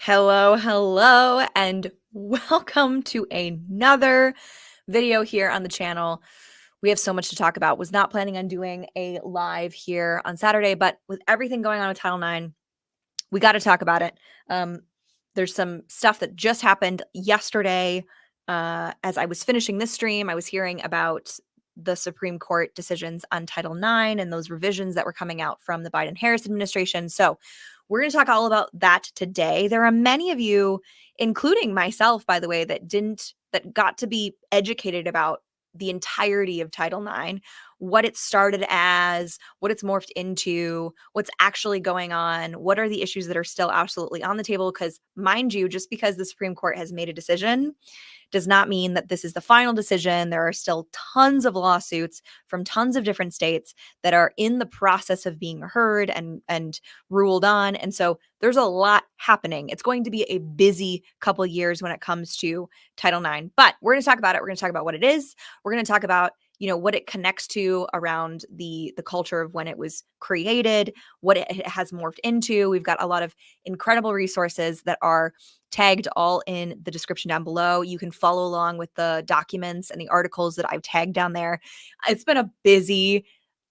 Hello, hello, and welcome to another video here on the channel. We have so much to talk about. Was not planning on doing a live here on Saturday, but with everything going on with Title IX, we got to talk about it. There's some stuff that just happened yesterday. As I was finishing this stream, I was hearing about the Supreme Court decisions on Title IX and those revisions that were coming out from the Biden-Harris administration. So we're going to talk all about that today. There are many of you, including myself, by the way, that got to be educated about the entirety of Title IX, what it started as, what it's morphed into, what's actually going on, what are the issues that are still absolutely on the table. Because mind you, just because the Supreme Court has made a decision does not mean that this is the final decision. There are still tons of lawsuits from tons of different states that are in the process of being heard and ruled on. And so there's a lot happening. It's going to be a busy couple years when it comes to Title IX, but we're going to talk about it. We're going to talk about what it is. We're going to talk about what it connects to around the culture of when it was created, what it has morphed into. We've got a lot of incredible resources that are tagged all in the description down below. You can follow along with the documents and the articles that I've tagged down there. It's been a busy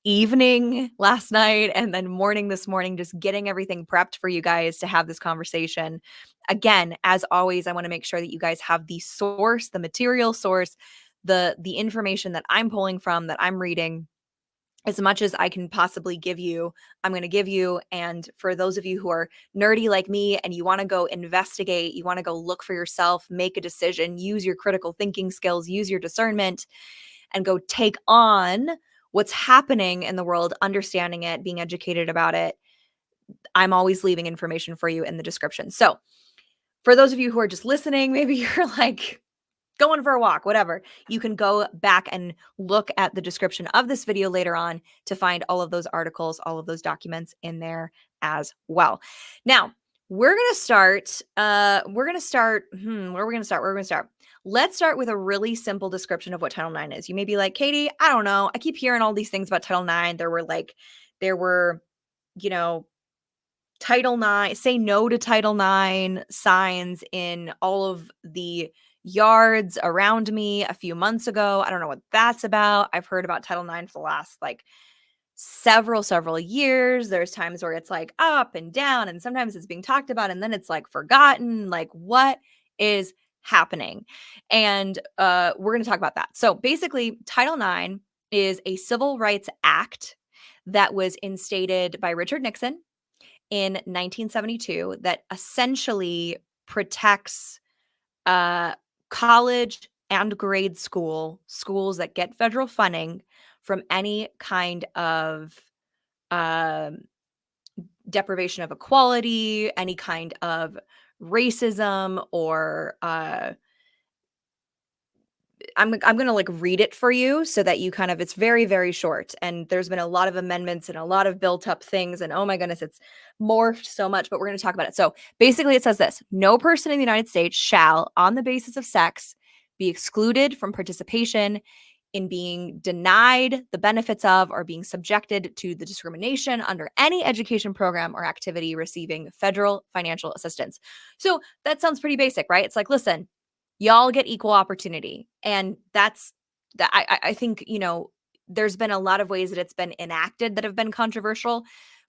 evening last night and then morning this morning, just getting everything prepped for you guys to have this conversation. Again, as always, I want to make sure that you guys have the source, the material source, the information that I'm pulling from, that I'm reading. As much as I can possibly give you, I'm going to give you. And for those of you who are nerdy like me and you want to go investigate, you want to go look for yourself, make a decision, use your critical thinking skills, use your discernment, and go take on what's happening in the world, understanding it, being educated about it, I'm always leaving information for you in the description. So for those of you who are just listening, maybe you're like, going for a walk, whatever, you can go back and look at the description of this video later on to find all of those articles, all of those documents in there as well. Now, we're going to start, where are we going to start? Let's start with a really simple description of what Title IX is. You may be like, Katie, I don't know. I keep hearing all these things about Title IX. There were, Title IX, say no to Title IX signs in all of the yards around me a few months ago. I don't know what that's about. I've heard about Title IX for the last several years. There's times where it's like up and down, and sometimes it's being talked about and then it's like forgotten. Like, what is happening? And we're going to talk about that. So basically, Title IX is a civil rights act that was instated by Richard Nixon in 1972 that essentially protects college and grade schools that get federal funding from any kind of deprivation of equality, any kind of racism, or I'm going to read it for you so that you it's very, very short. And there's been a lot of amendments and a lot of built up things. And oh my goodness, it's morphed so much, but we're going to talk about it. So basically it says this: no person in the United States shall, on the basis of sex, be excluded from participation in being denied the benefits of or being subjected to the discrimination under any education program or activity receiving federal financial assistance. So that sounds pretty basic, right? It's like, listen, y'all get equal opportunity. And that's that. I think, there's been a lot of ways that it's been enacted that have been controversial.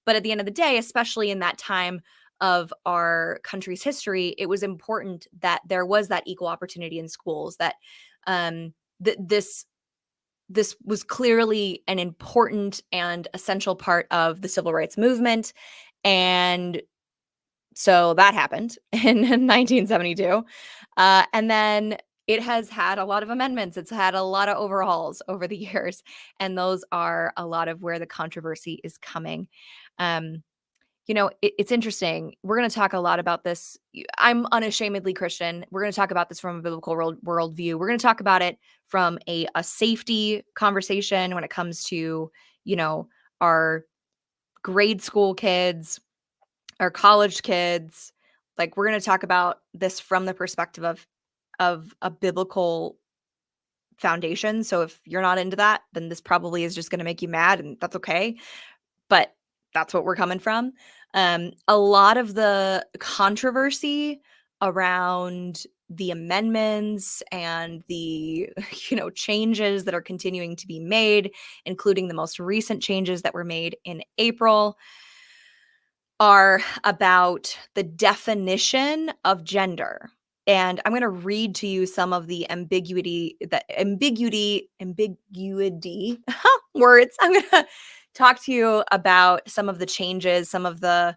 But at the end of the day, especially in that time of our country's history, it was important that there was that equal opportunity in schools, that this was clearly an important and essential part of the civil rights movement. And so that happened in 1972. And then it has had a lot of amendments. It's had a lot of overhauls over the years. And those are a lot of where the controversy is coming. It's interesting. We're going to talk a lot about this. I'm unashamedly Christian. We're going to talk about this from a biblical worldview. We're going to talk about it from a safety conversation when it comes to, our grade school kids, our college kids. We're going to talk about this from the perspective of a biblical foundation. So if you're not into that, then this probably is just going to make you mad, and that's okay. But that's what we're coming from. A lot of the controversy around the amendments and the changes that are continuing to be made, including the most recent changes that were made in April, are about the definition of gender. And I'm going to read to you some of the ambiguity words. I'm going to talk to you about some of the changes, some of the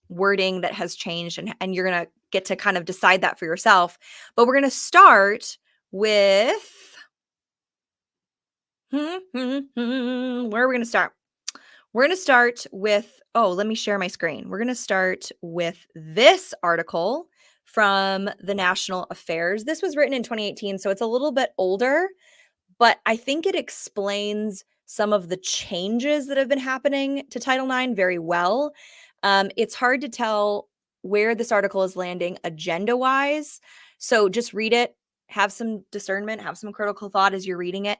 wording that has changed, and you're going to get to kind of decide that for yourself. But we're going to start with where are we going to start? We're going to start with, let me share my screen. We're going to start with this article from the National Affairs. This was written in 2018, so it's a little bit older, but I think it explains some of the changes that have been happening to Title IX very well. It's hard to tell where this article is landing agenda-wise, so just read it. Have some discernment, have some critical thought as you're reading it.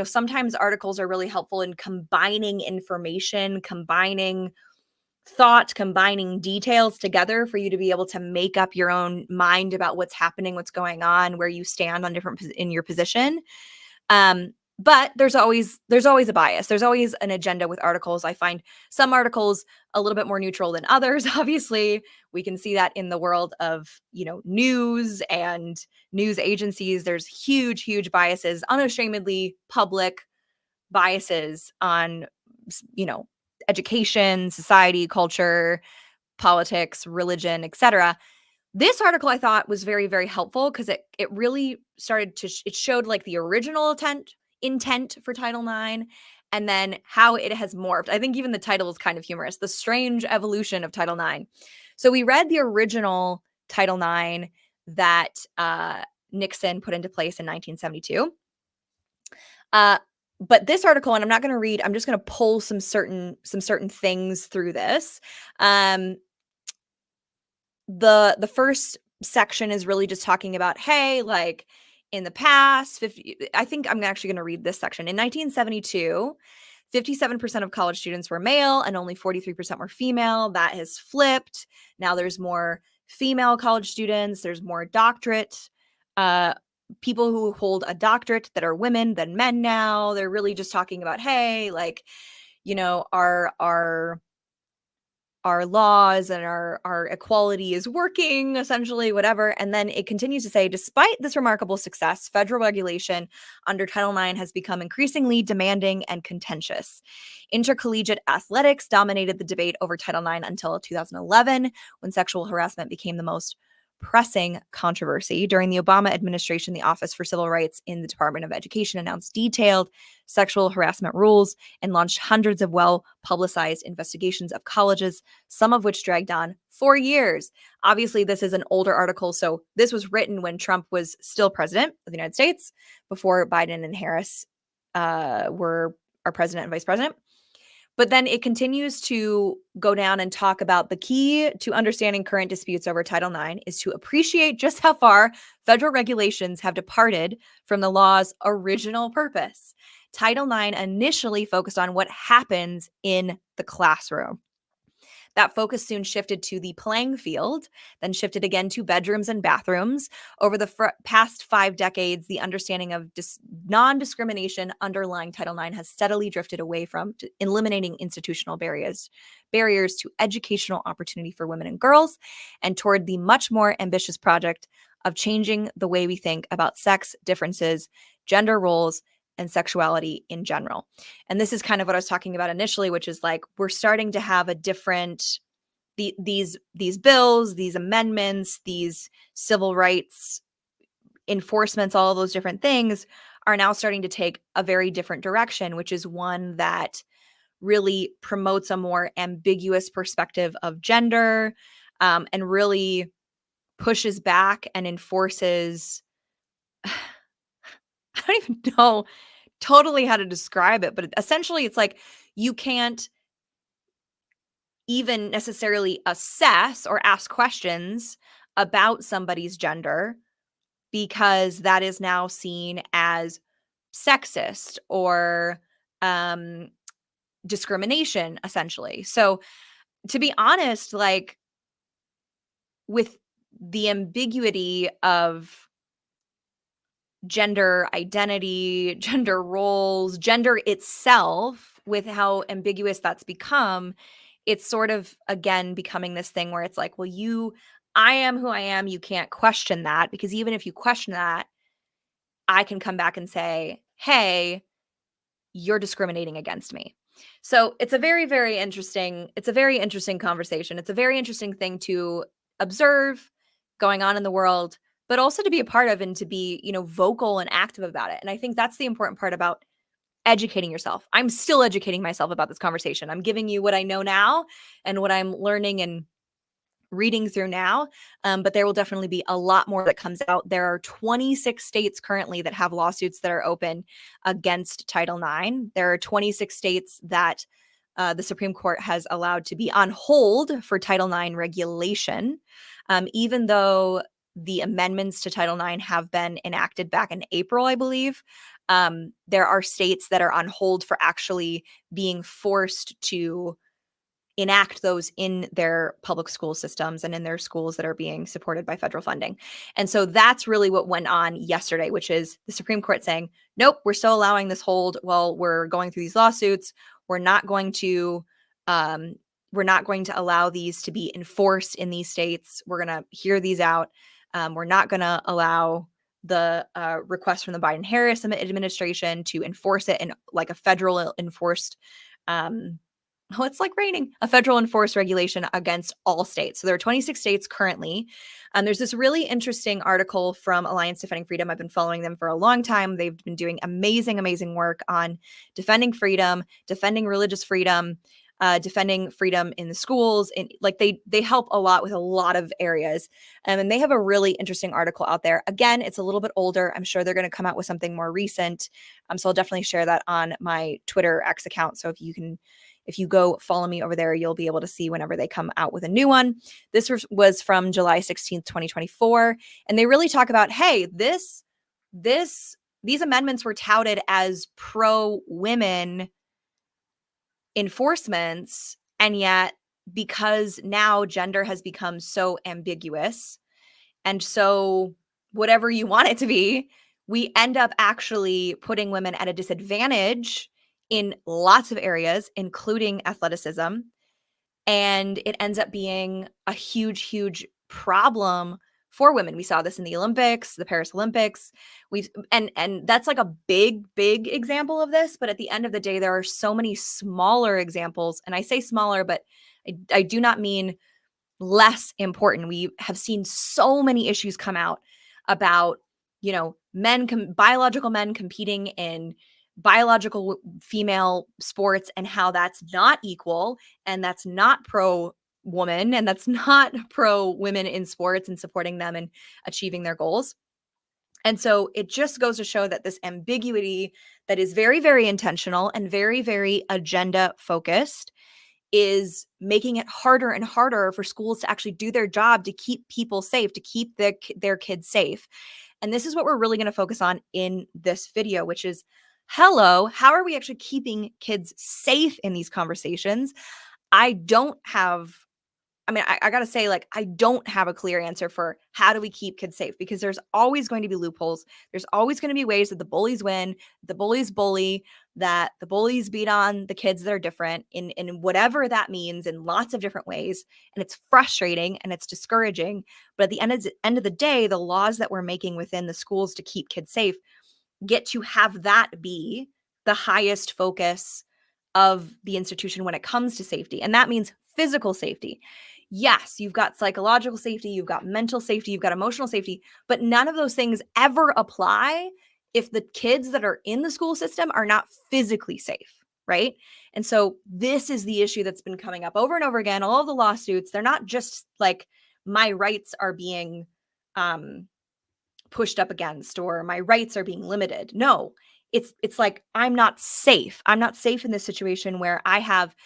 Sometimes articles are really helpful in combining information, combining thought, combining details together for you to be able to make up your own mind about what's happening, what's going on, where you stand on in your position. But there's always a bias. There's always an agenda with articles. I find some articles a little bit more neutral than others. Obviously, we can see that in the world of, news and news agencies. There's huge biases, unashamedly public biases on, education, society, culture, politics, religion, etc. This article I thought was very, very helpful because it really started to it showed like the original intent for Title IX and then how it has morphed. I think even the title is kind of humorous, The Strange Evolution of Title IX. So we read the original Title IX that Nixon put into place in 1972. But this article, and I'm not going to read, I'm just going to pull some certain things through this. The first section is really just talking about, hey, like in the past, I think I'm actually going to read this section. In 1972, 57% of college students were male and only 43% were female. That has flipped. Now there's more female college students. There's more doctorate people who hold a doctorate that are women than men now. They're really just talking about, hey, like, our laws and our equality is working, essentially, whatever. And then it continues to say, despite this remarkable success, federal regulation under Title IX has become increasingly demanding and contentious. Intercollegiate athletics dominated the debate over Title IX until 2011, when sexual harassment became the most pressing controversy. During the Obama administration, the Office for Civil Rights in the Department of Education announced detailed sexual harassment rules and launched hundreds of well-publicized investigations of colleges, some of which dragged on for years. Obviously, this is an older article, so this was written when Trump was still president of the United States, before Biden and Harris were our president and vice president. But then it continues to go down and talk about the key to understanding current disputes over Title IX is to appreciate just how far federal regulations have departed from the law's original purpose. Title IX initially focused on what happens in the classroom. That focus soon shifted to the playing field, then shifted again to bedrooms and bathrooms. Over the past 5 decades, the understanding of non-discrimination underlying Title IX has steadily drifted away from eliminating institutional barriers to educational opportunity for women and girls, and toward the much more ambitious project of changing the way we think about sex differences, gender roles, and sexuality in general. And this is kind of what I was talking about initially, which is like we're starting to have a different these bills, these amendments, these civil rights enforcements, all of those different things are now starting to take a very different direction, which is one that really promotes a more ambiguous perspective of gender, and really pushes back and enforces I don't even know totally how to describe it, but essentially it's like you can't even necessarily assess or ask questions about somebody's gender because that is now seen as sexist or discrimination, essentially. So to be honest, like with the ambiguity of gender identity, gender roles, gender itself, with how ambiguous that's become, it's sort of again becoming this thing where it's like, well, I am who I am. You can't question that, because even if you question that, I can come back and say, hey, you're discriminating against me. So it's a very, very interesting conversation. It's a very interesting thing to observe going on in the world, but also to be a part of and to be, vocal and active about it. And I think that's the important part about educating yourself. I'm still educating myself about this conversation. I'm giving you what I know now and what I'm learning and reading through now, but there will definitely be a lot more that comes out. There are 26 states currently that have lawsuits that are open against Title IX. There are 26 states that the Supreme Court has allowed to be on hold for Title IX regulation, even though the amendments to Title IX have been enacted back in April, I believe. There are states that are on hold for actually being forced to enact those in their public school systems and in their schools that are being supported by federal funding. And so that's really what went on yesterday, which is the Supreme Court saying, nope, we're still allowing this hold while we're going through these lawsuits. We're not going to allow these to be enforced in these states. We're going to hear these out. We're not going to allow the request from the Biden-Harris administration to enforce it in like a federal enforced it's like raining, a federal enforced regulation against all states. So there are 26 states currently. There's this really interesting article from Alliance Defending Freedom. I've been following them for a long time. They've been doing amazing, amazing work on defending freedom, defending religious freedom, defending freedom in the schools. And like they help a lot with a lot of areas. And they have a really interesting article out there. Again, it's a little bit older. I'm sure they're going to come out with something more recent. So I'll definitely share that on my Twitter X account. So if you go follow me over there, you'll be able to see whenever they come out with a new one. This was from July 16th, 2024. And they really talk about, hey, these amendments were touted as pro-women enforcements. And yet, because now gender has become so ambiguous and so whatever you want it to be, we end up actually putting women at a disadvantage in lots of areas, including athleticism. And it ends up being a huge, huge problem for women. We saw this in the Olympics, the Paris Olympics. And that's like a big, big example of this. But at the end of the day, there are so many smaller examples. And I say smaller, but I do not mean less important. We have seen so many issues come out about, biological men competing in biological female sports and how that's not equal and that's not pro woman and that's not pro women in sports and supporting them and achieving their goals. And so it just goes to show that this ambiguity that is very, very intentional and very, very agenda focused is making it harder and harder for schools to actually do their job to keep people safe, to keep their kids safe. And this is what we're really going to focus on in this video, which is, hello, how are we actually keeping kids safe in these conversations? I got to say, like, I don't have a clear answer for how do we keep kids safe, because there's always going to be loopholes. There's always going to be ways that the bullies win, the bullies bully, that the bullies beat on the kids that are different in whatever that means in lots of different ways. And it's frustrating and it's discouraging. But at the end of the day, the laws that we're making within the schools to keep kids safe get to have that be the highest focus of the institution when it comes to safety. And that means physical safety. Yes, you've got psychological safety, you've got mental safety, you've got emotional safety, but none of those things ever apply if the kids that are in the school system are not physically safe, right? And so this is the issue that's been coming up over and over again. All of the lawsuits, they're not just like my rights are being pushed up against or my rights are being limited. No, it's like I'm not safe. I'm not safe in this situation where I have,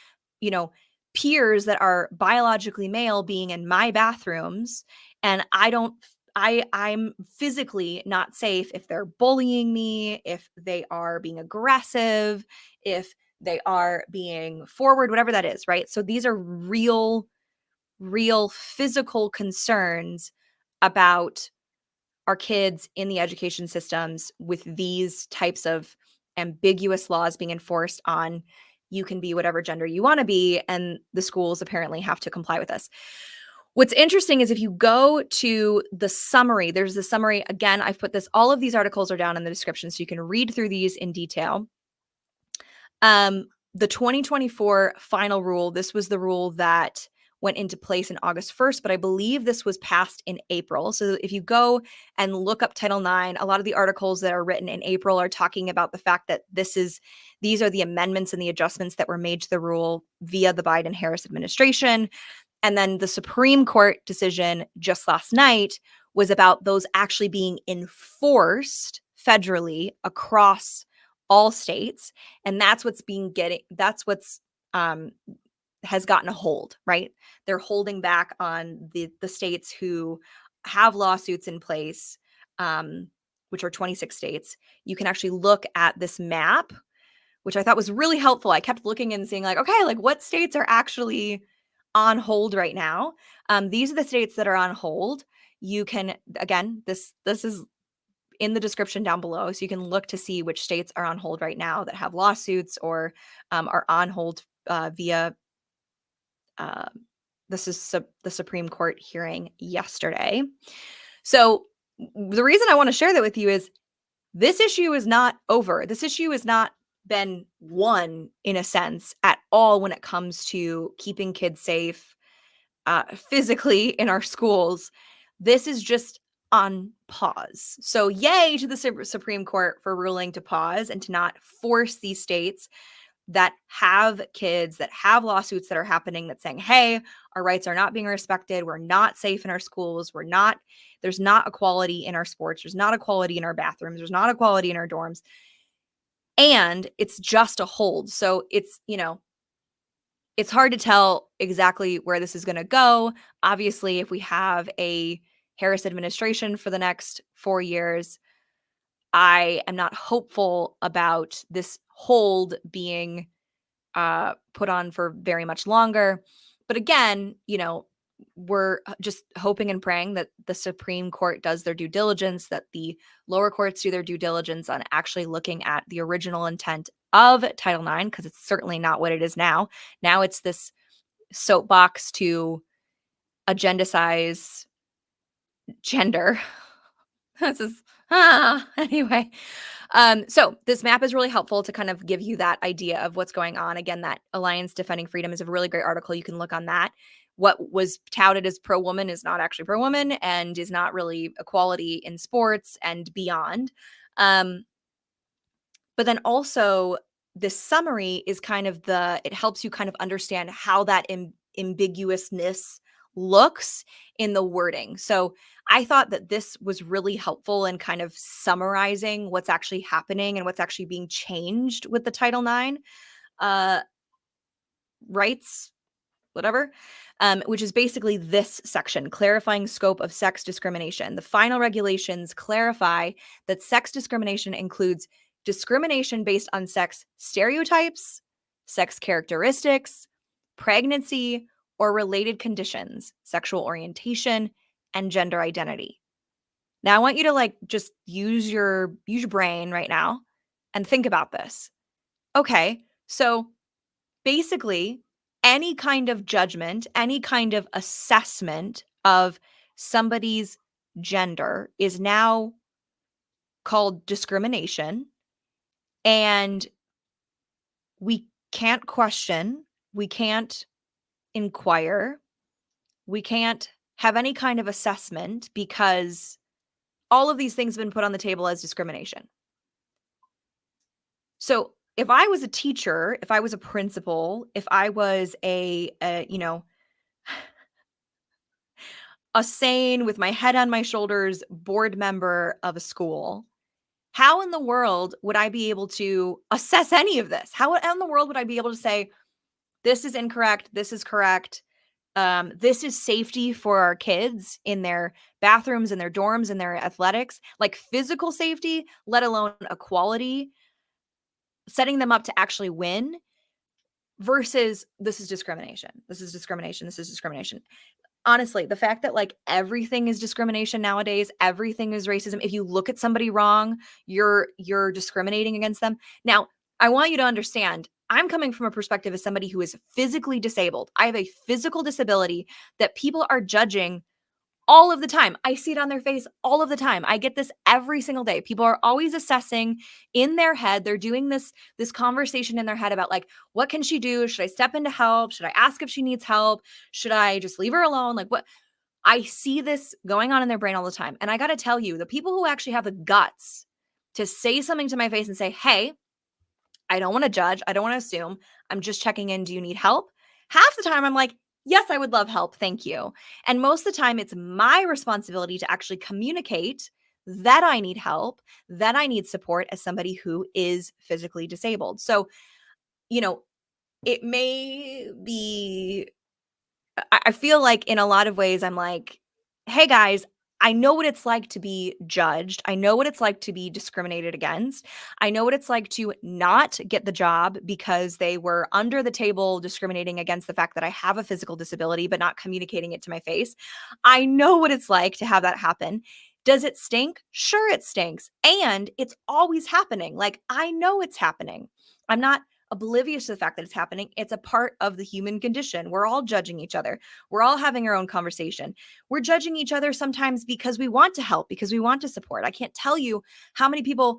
peers that are biologically male being in my bathrooms, and I'm physically not safe if they're bullying me, if they are being aggressive, if they are being forward, whatever that is, right? So these are real physical concerns about our kids in the education systems with these types of ambiguous laws being enforced on you can be whatever gender you want to be, and the schools apparently have to comply with this. What's interesting is if you go to the summary, there's the summary. Again, I've put this, all of these articles are down in the description so you can read through these in detail. The 2024 final rule, this was the rule that went into place in August 1st, but I believe this was passed in April. So if you go and look up Title IX, a lot of the articles that are written in April are talking about the fact that these are the amendments and the adjustments that were made to the rule via the Biden-Harris administration. And then the Supreme Court decision just last night was about those actually being enforced federally across all states. And that's what's has gotten a hold, right? They're holding back on the states who have lawsuits in place, which are 26 states. You can actually look at this map, which I thought was really helpful. I kept looking and seeing like, okay, like what states are actually on hold right now? These are the states that are on hold. You can, again, this is in the description down below, so you can look to see which states are on hold right now that have lawsuits or are on hold via this is the Supreme Court hearing yesterday. So the reason I want to share that with you is this issue is not over. This issue has not been won in a sense at all when it comes to keeping kids safe physically in our schools. This is just on pause. So yay to the Supreme Court for ruling to pause and to not force these states that have kids, that have lawsuits that are happening, that's saying, hey, our rights are not being respected. We're not safe in our schools. There's not equality in our sports. There's not equality in our bathrooms. There's not equality in our dorms. And it's just a hold. So it's hard to tell exactly where this is going to go. Obviously, if we have a Harris administration for the next 4 years, I am not hopeful about this hold being put on for very much longer. But again, we're just hoping and praying that the Supreme Court does their due diligence, that the lower courts do their due diligence on actually looking at the original intent of Title IX, because it's certainly not what it is now. Now it's this soapbox to agendicize gender. This is anyway. So this map is really helpful to kind of give you that idea of what's going on. Again, that Alliance Defending Freedom is a really great article. You can look on that. What was touted as pro-woman is not actually pro-woman and is not really equality in sports and beyond. But then also this summary is kind of it helps you kind of understand how that ambiguousness looks in the wording. So I thought that this was really helpful in kind of summarizing what's actually happening and what's actually being changed with the Title IX rights, whatever, which is basically this section, clarifying scope of sex discrimination. The final regulations clarify that sex discrimination includes discrimination based on sex stereotypes, sex characteristics, pregnancy, or related conditions, sexual orientation, and gender identity. Now I want you to just use your brain right now and think about this. Okay, so basically any kind of judgment, any kind of assessment of somebody's gender is now called discrimination, and we can't question, we can't inquire, we can't have any kind of assessment because all of these things have been put on the table as discrimination. So if I was a teacher, if I was a principal, if I was a sane, with my head on my shoulders, board member of a school, how in the world would I be able to assess any of this? How in the world would I be able to say, this is incorrect, this is correct, this is safety for our kids in their bathrooms, in their dorms, in their athletics, like physical safety, let alone equality, setting them up to actually win? versus this is discrimination. This is discrimination. This is discrimination. Honestly, the fact that like everything is discrimination nowadays, everything is racism. If you look at somebody wrong, you're discriminating against them. Now, I want you to understand, I'm coming from a perspective as somebody who is physically disabled. I have a physical disability that people are judging all of the time. I see it on their face all of the time. I get this every single day. People are always assessing in their head. They're doing this conversation in their head about like, what can she do? Should I step in to help? Should I ask if she needs help? Should I just leave her alone? Like what? I see this going on in their brain all the time. And I got to tell you, the people who actually have the guts to say something to my face and say, "Hey, I don't want to judge. I don't want to assume. I'm just checking in. Do you need help?" Half the time I'm like, "Yes, I would love help. Thank you." And most of the time it's my responsibility to actually communicate that I need help, that I need support as somebody who is physically disabled. So, you know, it may be, I feel like in a lot of ways, I'm like, hey guys, I know what it's like to be judged. I know what it's like to be discriminated against. I know what it's like to not get the job because they were under the table discriminating against the fact that I have a physical disability, but not communicating it to my face. I know what it's like to have that happen. Does it stink? Sure, it stinks. And it's always happening. Like, I know it's happening. I'm not oblivious to the fact that it's happening. It's a part of the human condition. We're all judging each other. We're all having our own conversation. We're judging each other sometimes because we want to help, because we want to support. I can't tell you how many people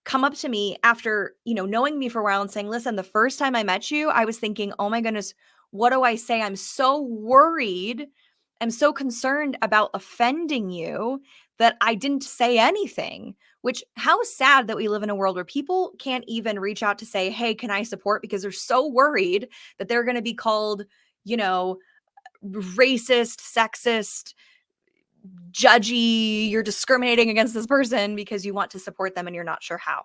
come up to me after, knowing me for a while and saying, "Listen, the first time I met you, I was thinking, oh my goodness, what do I say? I'm so worried. I'm so concerned about offending you that I didn't say anything." Which, how sad that we live in a world where people can't even reach out to say, "Hey, can I support?" Because they're so worried that they're going to be called, racist, sexist, judgy, you're discriminating against this person because you want to support them and you're not sure how.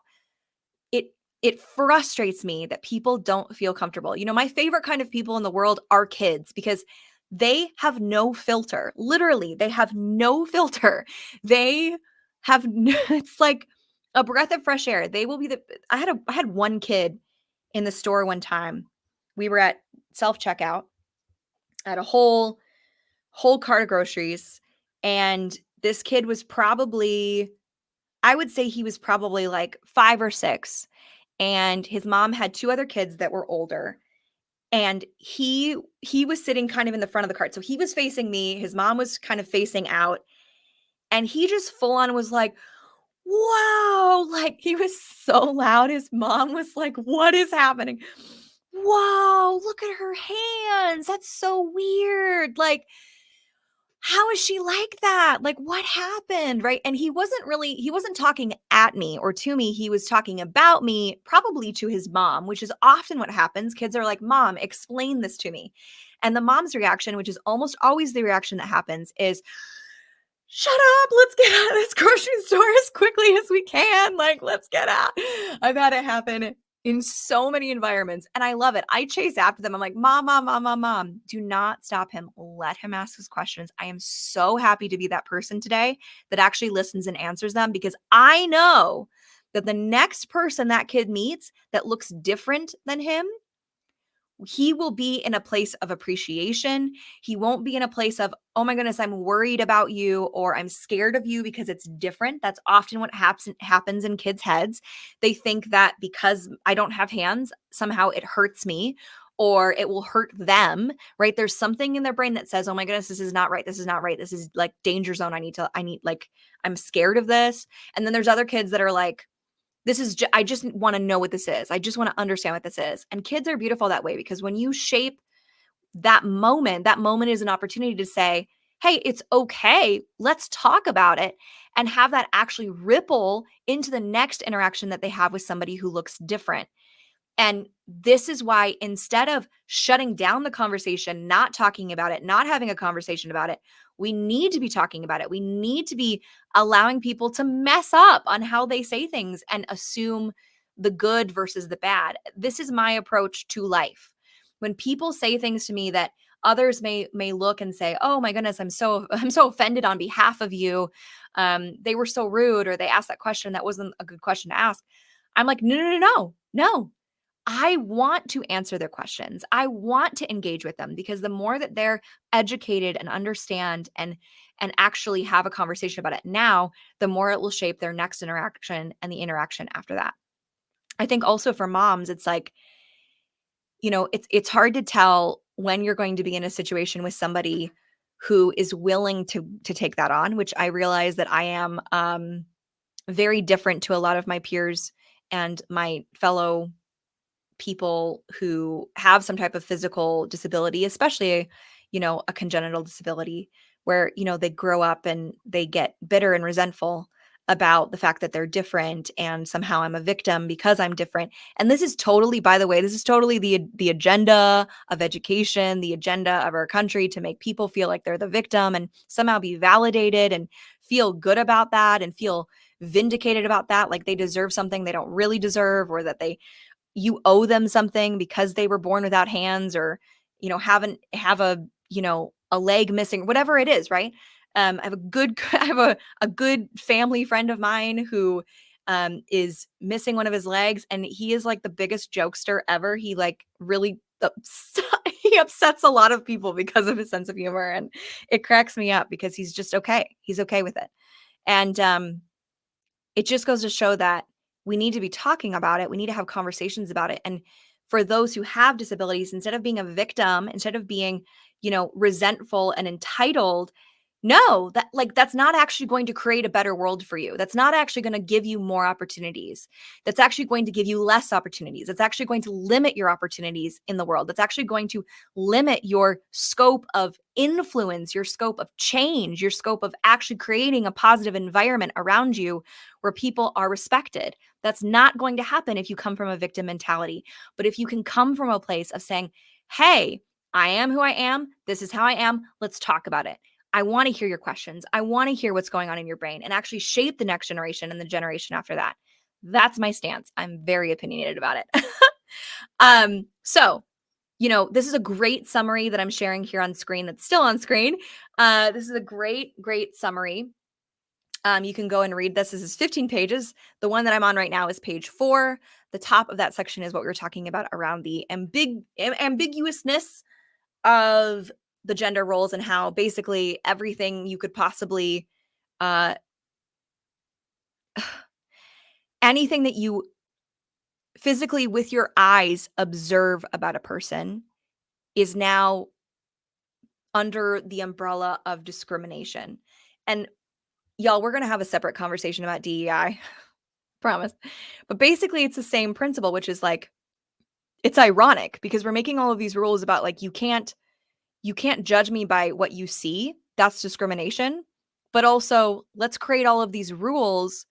It frustrates me that people don't feel comfortable. My favorite kind of people in the world are kids because they have no filter. Literally, they have no filter. They have it's like a breath of fresh air. They will be I had one kid in the store one time. We were at self-checkout at a whole cart of groceries, and this kid was probably, I would say he was probably like 5 or 6, and his mom had 2 other kids that were older, and he was sitting kind of in the front of the cart. So he was facing me, his mom was kind of facing out, and he just full on was like, "Wow," like he was so loud. His mom was like, "What is happening?" "Wow, look at her hands. That's so weird. Like, how is she like that? Like, what happened?" Right? And he wasn't talking at me or to me. He was talking about me, probably to his mom, which is often what happens. Kids are like, "Mom, explain this to me." And the mom's reaction, which is almost always the reaction that happens, is, "Shut up. Let's get out of this grocery store as quickly as we can. Like, let's get out." I've had it happen in so many environments, and I love it. I chase after them. I'm like, "Mom, mom, mom, mom, mom, do not stop him. Let him ask his questions." I am so happy to be that person today that actually listens and answers them, because I know that the next person that kid meets that looks different than him, he will be in a place of appreciation. He won't be in a place of, "Oh my goodness, I'm worried about you," or "I'm scared of you," because it's different. That's often what happens in kids' heads. They think that because I don't have hands, somehow it hurts me or it will hurt them, right? There's something in their brain that says, "Oh my goodness, this is not right. This is not right. This is like danger zone. I'm scared of this." And then there's other kids that are like, I just want to know what this is. I just want to understand what this is. And kids are beautiful that way, because when you shape that moment is an opportunity to say, "Hey, it's okay. Let's talk about it," and have that actually ripple into the next interaction that they have with somebody who looks different. And this is why, instead of shutting down the conversation, not talking about it, not having a conversation about it, we need to be talking about it. We need to be allowing people to mess up on how they say things and assume the good versus the bad. This is my approach to life. When people say things to me that others may look and say, "Oh my goodness, I'm so offended on behalf of you. They were so rude," or "They asked that question that wasn't a good question to ask." I'm like, "No, no, no, no, no. I want to answer their questions. I want to engage with them because the more that they're educated and understand and actually have a conversation about it now, the more it will shape their next interaction and the interaction after that. I think also for moms, it's like, it's hard to tell when you're going to be in a situation with somebody who is willing to take that on, which I realize that I am very different to a lot of my peers and my fellow people who have some type of physical disability, especially, a congenital disability where, they grow up and they get bitter and resentful about the fact that they're different and somehow I'm a victim because I'm different. And this is totally, by the way, this is totally the agenda of education, the agenda of our country to make people feel like they're the victim and somehow be validated and feel good about that and feel vindicated about that, like they deserve something they don't really deserve, or that you owe them something because they were born without hands, or haven't have a leg missing, whatever it is, right? I have a good I have a good family friend of mine who is missing one of his legs, and he is like the biggest jokester ever. He like really he upsets a lot of people because of his sense of humor, and it cracks me up because he's just okay. He's okay with it. And it just goes to show that we need to be talking about it. We need to have conversations about it. And for those who have disabilities, instead of being a victim, instead of being, resentful and entitled, no, that's not actually going to create a better world for you. That's not actually going to give you more opportunities. That's actually going to give you less opportunities. It's actually going to limit your opportunities in the world. That's actually going to limit your scope of influence, your scope of change, your scope of actually creating a positive environment around you where people are respected. That's not going to happen if you come from a victim mentality. But if you can come from a place of saying, hey, I am who I am. This is how I am. Let's talk about it. I want to hear your questions. I want to hear what's going on in your brain and actually shape the next generation and the generation after that. That's my stance. I'm very opinionated about it. So, this is a great summary that I'm sharing here on screen that's still on screen. This is a great, great summary. You can go and read this. This is 15 pages. The one that I'm on right now is page 4. The top of that section is what we were talking about around the ambiguousness of the gender roles and how basically everything you could possibly anything that you physically with your eyes observe about a person is now under the umbrella of discrimination. And y'all, we're going to have a separate conversation about DEI. Promise. But basically it's the same principle, which is like, it's ironic because we're making all of these rules about like, you can't judge me by what you see. That's discrimination. But also, let's create all of these rules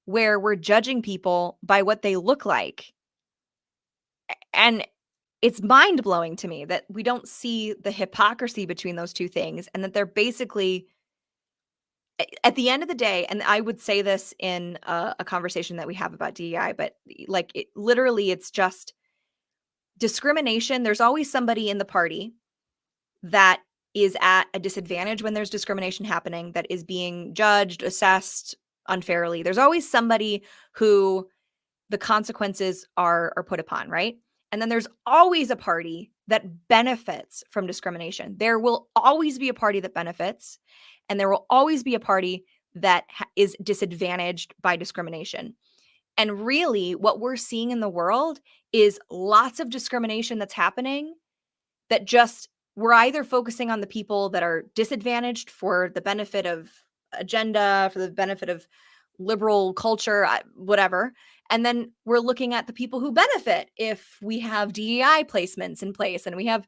where we're judging people by what they look like. And it's mind-blowing to me that we don't see the hypocrisy between those two things, and that they're basically, at the end of the day, and I would say this in a conversation that we have about DEI, but like literally it's just discrimination. There's always somebody in the party that is at a disadvantage when there's discrimination happening, that is being judged, assessed unfairly. There's always somebody who the consequences are put upon, right? And then there's always a party that benefits from discrimination. There will always be a party that benefits, and there will always be a party that is disadvantaged by discrimination. And really, what we're seeing in the world is lots of discrimination that's happening that just we're either focusing on the people that are disadvantaged for the benefit of agenda, for the benefit of liberal culture, whatever. And then we're looking at the people who benefit if we have DEI placements in place and we have,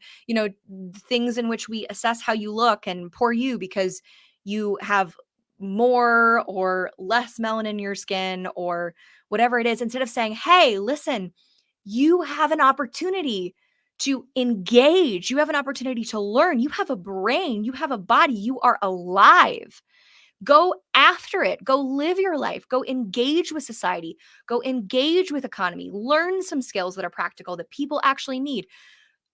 things in which we assess how you look and poor you because you have more or less melanin in your skin or whatever it is, instead of saying, hey, listen, you have an opportunity to engage. You have an opportunity to learn. You have a brain. You have a body. You are alive. Go after it. Go live your life. Go engage with society. Go engage with economy. Learn some skills that are practical that people actually need.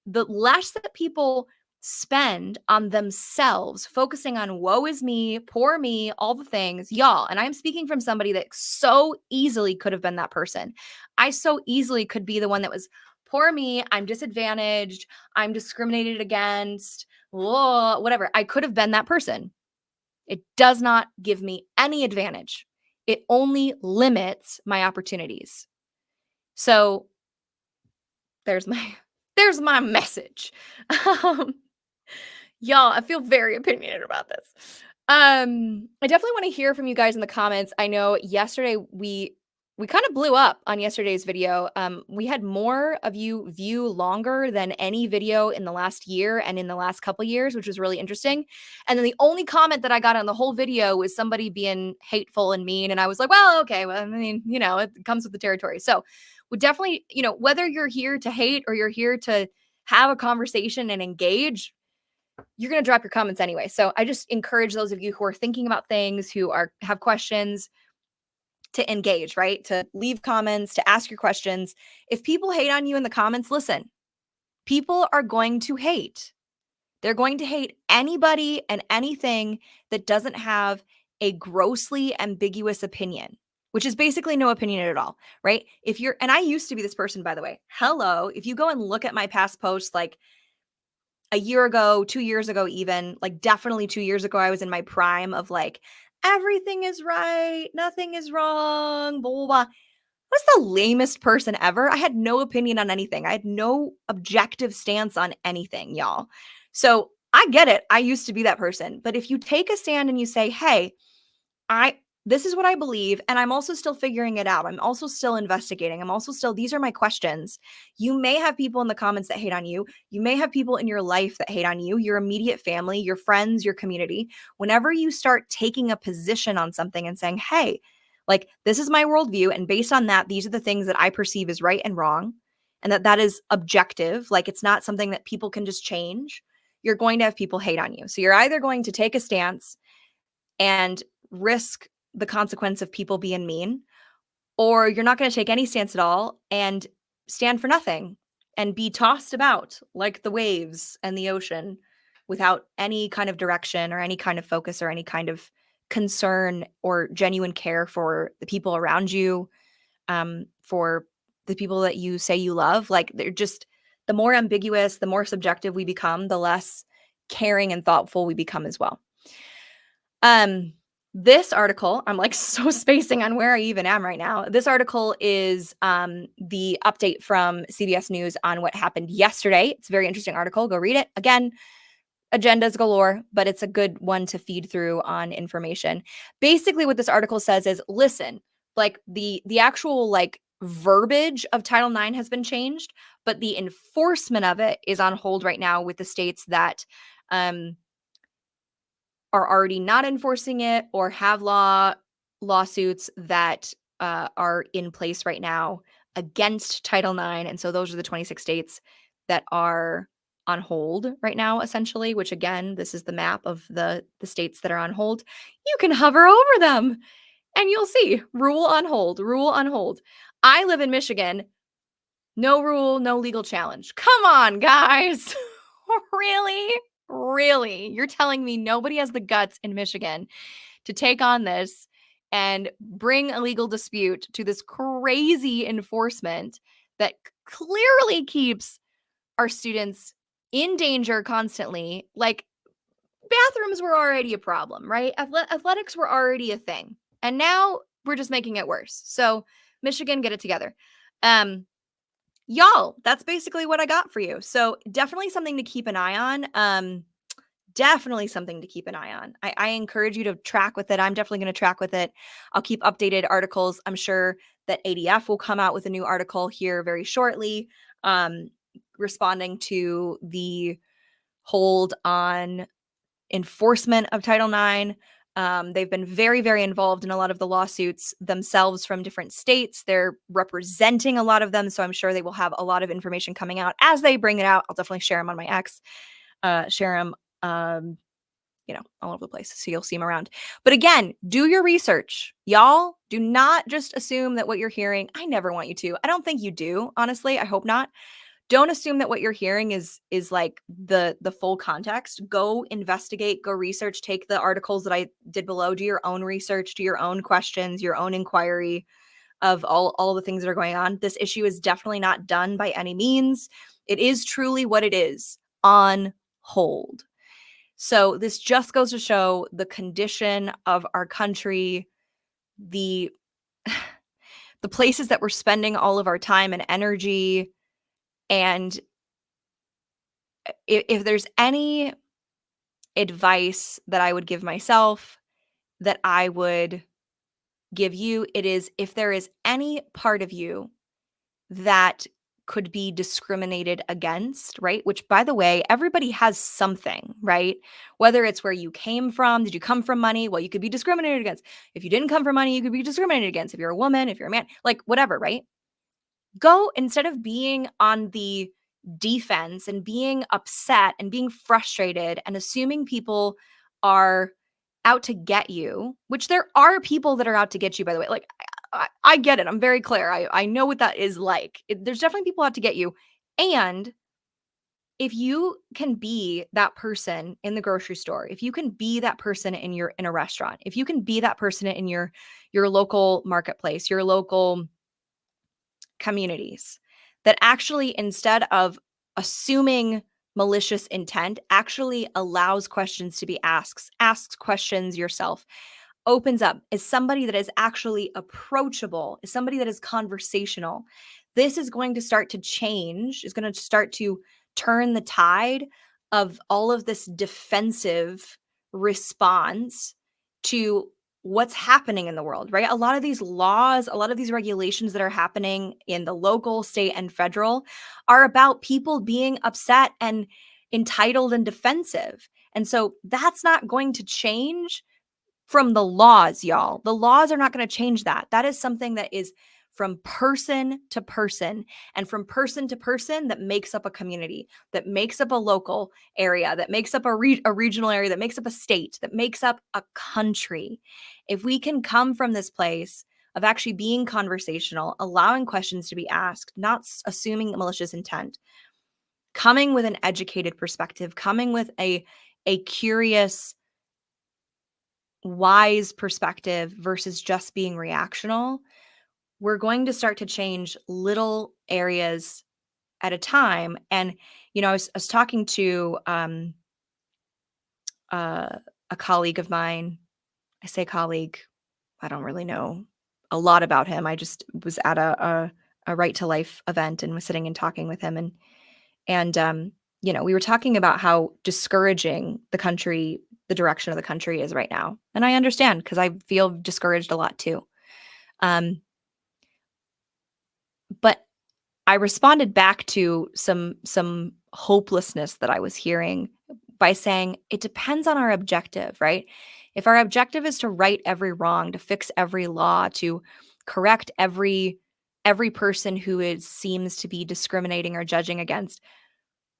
The less that people spend on themselves, focusing on woe is me, poor me, all the things, y'all. And I'm speaking from somebody that so easily could have been that person. I so easily could be the one that was poor me, I'm disadvantaged, I'm discriminated against, whoa, whatever. I could have been that person. It does not give me any advantage. It only limits my opportunities. So there's my message. Um, Y'all, I feel very opinionated about this. I definitely want to hear from you guys in the comments. I know yesterday we kind of blew up on yesterday's video. We had more of you view longer than any video in the last year and in the last couple years, which was really interesting. And then the only comment that I got on the whole video was somebody being hateful and mean. And I was like, well, okay, well, I mean, it comes with the territory. So we definitely, whether you're here to hate or you're here to have a conversation and engage, you're going to drop your comments anyway. So I just encourage those of you who are thinking about things, who have questions, to engage, right? To leave comments, to ask your questions. If people hate on you in the comments, listen, people are going to hate. They're going to hate anybody and anything that doesn't have a grossly ambiguous opinion, which is basically no opinion at all, right? And I used to be this person, by the way. Hello, if you go and look at my past posts, like a year ago, 2 years ago, even like definitely 2 years ago, I was in my prime of like, everything is right, nothing is wrong, blah, blah, blah. I was the lamest person ever. I had no opinion on anything. I had no objective stance on anything, y'all. So I get it. I used to be that person. But if you take a stand and you say, hey, this is what I believe, and I'm also still figuring it out. I'm also still investigating. These are my questions. You may have people in the comments that hate on you. You may have people in your life that hate on you, your immediate family, your friends, your community. Whenever you start taking a position on something and saying, hey, like, this is my worldview, and based on that, these are the things that I perceive as right and wrong, and that is objective, like it's not something that people can just change, you're going to have people hate on you. So you're either going to take a stance and risk the consequence of people being mean, or you're not going to take any stance at all and stand for nothing and be tossed about like the waves and the ocean without any kind of direction or any kind of focus or any kind of concern or genuine care for the people around you, for the people that you say you love. Like, they're just, the more ambiguous, the more subjective we become, the less caring and thoughtful we become as well. This article, I'm like so spacing on where I even am right now. This article is the update from CBS News on what happened yesterday. It's a very interesting article. Go read it. Again, agendas galore, but it's a good one to feed through on information. Basically, what this article says is, listen, like the actual like verbiage of Title IX has been changed, but the enforcement of it is on hold right now with the states that are already not enforcing it or have lawsuits that are in place right now against Title IX. And so those are the 26 states that are on hold right now, essentially, which again, this is the map of the states that are on hold. You can hover over them and you'll see rule on hold, rule on hold. I live in Michigan. No rule, no legal challenge. Come on, guys. Really? Really? You're telling me nobody has the guts in Michigan to take on this and bring a legal dispute to this crazy enforcement that clearly keeps our students in danger constantly? Like, bathrooms were already a problem, right? Athletics were already a thing. And now we're just making it worse. So, Michigan, get it together. Y'all, that's basically what I got for you. So definitely something to keep an eye on. Definitely something to keep an eye on. I encourage you to track with it. I'm definitely going to track with it. I'll keep updated articles. I'm sure that ADF will come out with a new article here very shortly, responding to the hold on enforcement of Title IX. They've been very, very involved in a lot of the lawsuits themselves from different states. They're representing a lot of them, so I'm sure they will have a lot of information coming out. As they bring it out, I'll definitely share them on my X, share them, all over the place, so you'll see them around. But again, do your research. Y'all, do not just assume that what you're hearing, I never want you to. I don't think you do, honestly. I hope not. Don't assume that what you're hearing is like the full context. Go investigate, go research, take the articles that I did below, do your own research, do your own questions, your own inquiry. of all the things that are going on. This issue is definitely not done by any means. It is truly what it is, on hold. So this just goes to show the condition of our country, the the places that we're spending all of our time and energy. And if there's any advice that I would give myself, that I would give you, it is, if there is any part of you that could be discriminated against, right? Which, by the way, everybody has something, right? Whether it's where you came from, did you come from money? Well, you could be discriminated against. If you didn't come from money, you could be discriminated against. If you're a woman, if you're a man, like whatever, right? Go, instead of being on the defense and being upset and being frustrated and assuming people are out to get you, which there are people that are out to get you, by the way. Like, I get it. I'm very clear. I know what that is like. There's definitely people out to get you. And if you can be that person in the grocery store, if you can be that person in a restaurant, if you can be that person in your local marketplace, your local communities, that actually, instead of assuming malicious intent, actually allows questions to be asked, asks questions yourself, opens up, is somebody that is actually approachable, is somebody that is conversational. This is going to start to change, is going to start to turn the tide of all of this defensive response to what's happening in the world, right? A lot of these laws, a lot of these regulations that are happening in the local, state, and federal are about people being upset and entitled and defensive. And so that's not going to change from the laws, y'all. The laws are not going to change that. That is something that is from person to person, and from person to person that makes up a community, that makes up a local area, that makes up a regional area, that makes up a state, that makes up a country. If we can come from this place of actually being conversational, allowing questions to be asked, not assuming malicious intent, coming with an educated perspective, coming with a curious, wise perspective versus just being reactional, we're going to start to change little areas at a time. And, I was talking to a colleague of mine. I say colleague, I don't really know a lot about him. I just was at a Right to Life event and was sitting and talking with him. And we were talking about how discouraging the direction of the country is right now. And I understand, because I feel discouraged a lot too. But I responded back to some hopelessness that I was hearing by saying it depends on our objective, right? If our objective is to right every wrong, to fix every law, to correct every person who seems to be discriminating or judging against,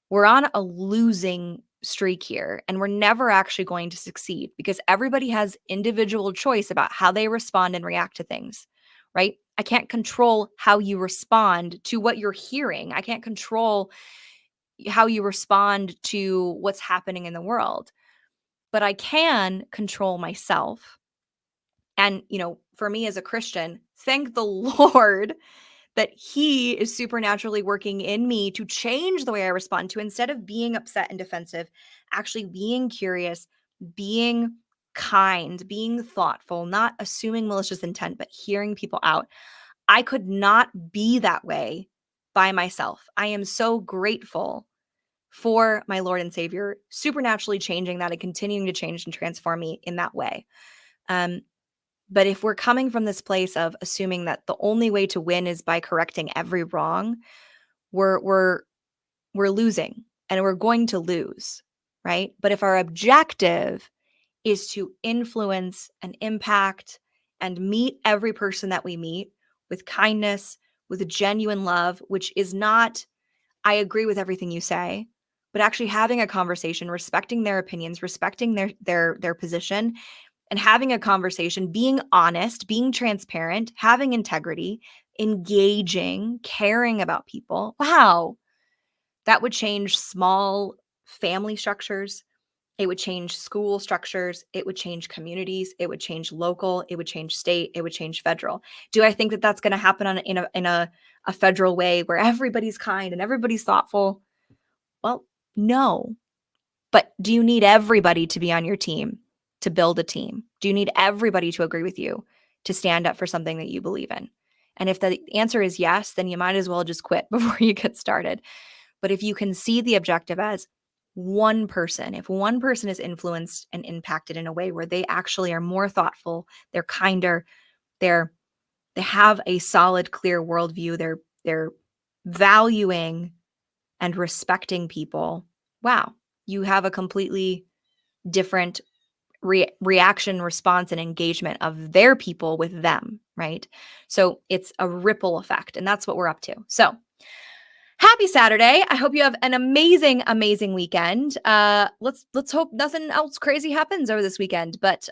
we're on a losing streak here, and we're never actually going to succeed, because everybody has individual choice about how they respond and react to things, right? I can't control how you respond to what you're hearing. I can't control how you respond to what's happening in the world, but I can control myself. And, for me as a Christian, thank the Lord that He is supernaturally working in me to change the way I respond to, instead of being upset and defensive, actually being curious, being kind, being thoughtful, not assuming malicious intent, but hearing people out. I could not be that way by myself. I am so grateful for my Lord and Savior supernaturally changing that and continuing to change and transform me in that way. But if we're coming from this place of assuming that the only way to win is by correcting every wrong, we're losing, and we're going to lose, right? But if our objective is to influence and impact and meet every person that we meet with kindness, with a genuine love, which is not, I agree with everything you say, but actually having a conversation, respecting their opinions, respecting their position, and having a conversation, being honest, being transparent, having integrity, engaging, caring about people. Wow. That would change small family structures. It would change school structures. It would change communities. It would change local. It would change state. It would change federal. Do I think that that's going to happen in a federal way where everybody's kind and everybody's thoughtful? Well, no. But do you need everybody to be on your team to build a team? Do you need everybody to agree with you to stand up for something that you believe in? And if the answer is yes, then you might as well just quit before you get started. But if you can see the objective as one person, if one person is influenced and impacted in a way where they actually are more thoughtful, they're kinder, they have a solid, clear worldview, they're valuing and respecting people, wow, you have a completely different reaction, response, and engagement of their people with them, right? So it's a ripple effect, and that's what we're up to. So happy Saturday. I hope you have an amazing, amazing weekend. Let's hope nothing else crazy happens over this weekend, but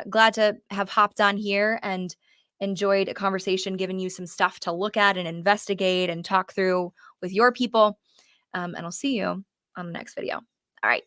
glad to have hopped on here and enjoyed a conversation, giving you some stuff to look at and investigate and talk through with your people. And I'll see you on the next video. All right.